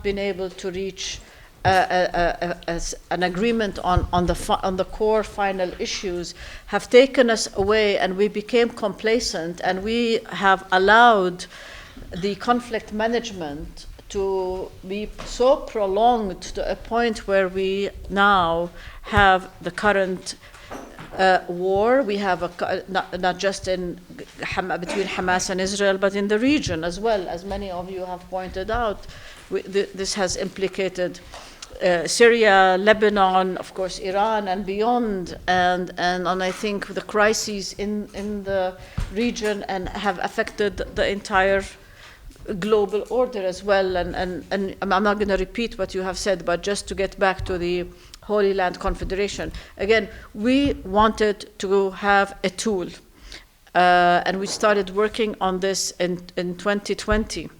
been able to reach an agreement on the core final issues have taken us away, and we became complacent, and we have allowed the conflict management to be so prolonged to a point where we now have the current war. We have not just between Hamas and Israel, but in the region as well, as many of you have pointed out. This has implicated Syria, Lebanon, of course, Iran, and beyond, and I think the crises in the region and have affected the entire global order as well. And I'm not going to repeat what you have said, but just to get back to the Holy Land Confederation, again, we wanted to have a tool, and we started working on this in 2020.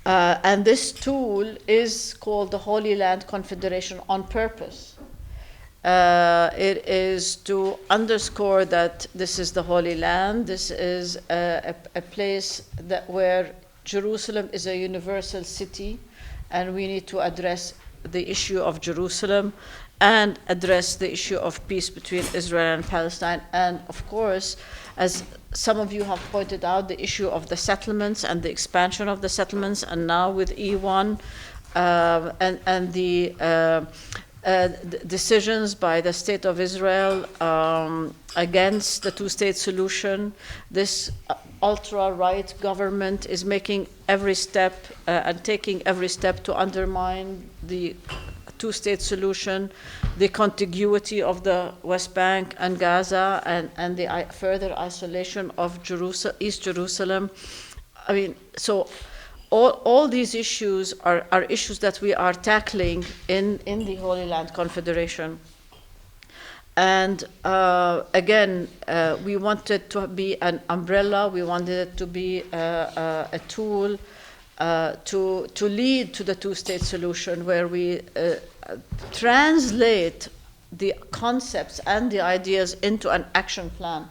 And this tool is called the Holy Land Confederation on purpose. It is to underscore that this is the Holy Land. This is a place where Jerusalem is a universal city, and we need to address the issue of Jerusalem and address the issue of peace between Israel and Palestine. And of course, as some of you have pointed out, the issue of the settlements and the expansion of the settlements, and now with E1 and the decisions by the State of Israel against the two-state solution. This ultra-right government is making every step and taking every step to undermine the two-state solution, the contiguity of the West Bank and Gaza, and the further isolation of East Jerusalem. I mean, so all these issues are issues that we are tackling in the Holy Land Confederation. And again, we wanted to be an umbrella. We wanted it to be a tool to lead to the two-state solution, where we translate the concepts and the ideas into an action plan,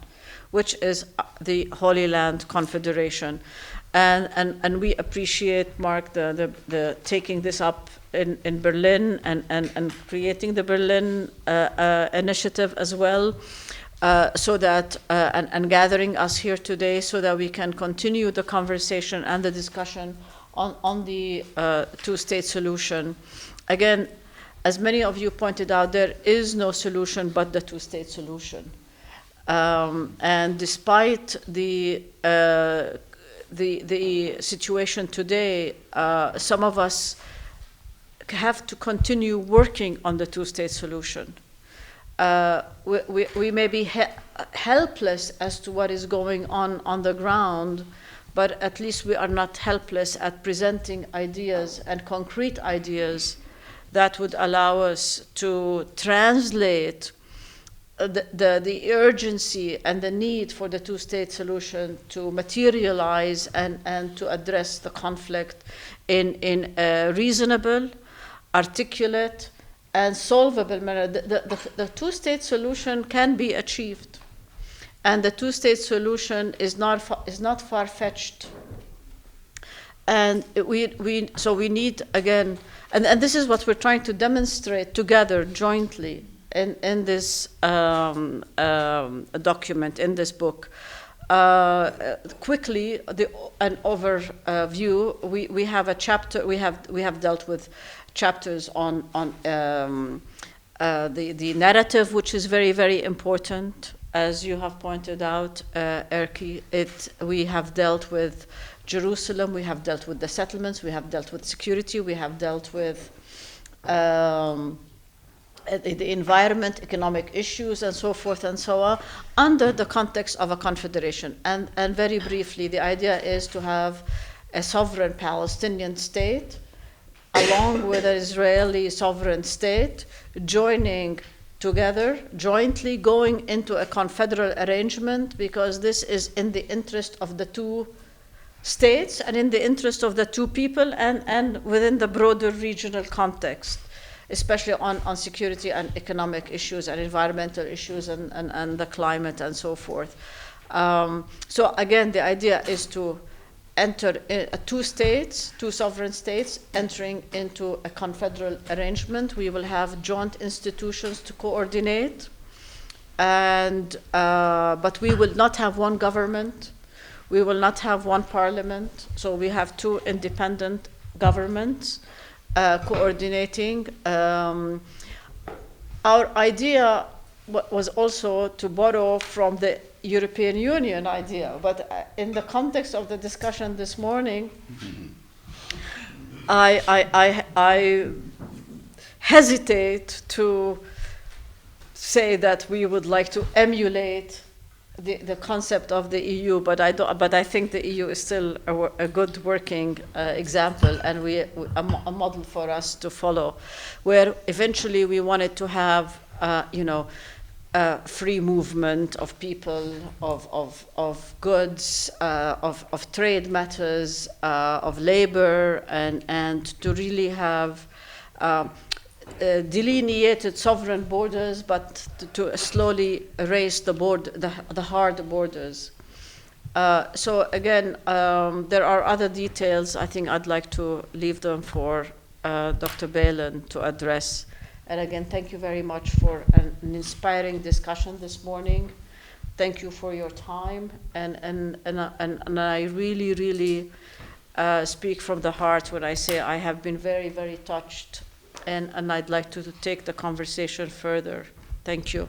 which is the Holy Land Confederation. And we appreciate, Mark, the taking this up in Berlin and creating the Berlin initiative as well, so that and gathering us here today so that we can continue the conversation and the discussion on the two-state solution. Again, as many of you pointed out, there is no solution but the two-state solution. And despite the situation today, some of us have to continue working on the two-state solution. We may be helpless as to what is going on the ground, but at least we are not helpless at presenting ideas and concrete ideas that would allow us to translate the urgency and the need for the two-state solution to materialize and to address the conflict in a reasonable, articulate, and solvable manner. The two-state solution can be achieved, and the two-state solution is not far-fetched. And so we need, again, and this is what we're trying to demonstrate together, jointly, in this document, in this book. Quickly, an overview. We have a chapter. We have dealt with chapters on the narrative, which is very, very important, as you have pointed out, Erki. We have dealt with Jerusalem. We have dealt with the settlements. We have dealt with security. We have dealt with the environment, economic issues, and so forth and so on, under the context of a confederation. And very briefly, the idea is to have a sovereign Palestinian state along with an Israeli sovereign state joining together, jointly going into a confederal arrangement, because this is in the interest of the two states and in the interest of the two people, and within the broader regional context, especially on security and economic issues and environmental issues and the climate and so forth. So again, the idea is to enter two states, two sovereign states, entering into a confederal arrangement. We will have joint institutions to coordinate, and but we will not have one government. We will not have one parliament. So we have two independent governments coordinating. Our idea was also to borrow from the European Union idea, but in the context of the discussion this morning, I hesitate to say that we would like to emulate the concept of the EU, but I think the EU is still a good working example, and a model for us to follow, where eventually we wanted to have free movement of people, of goods, of trade matters, of labor, and to really have delineated sovereign borders, but to slowly erase the hard borders. So again, there are other details. I think I'd like to leave them for Dr. Balin to address. And again, thank you very much for an inspiring discussion this morning. Thank you for your time, and I really, really speak from the heart when I say I have been very, very touched, and I'd like to take the conversation further. Thank you.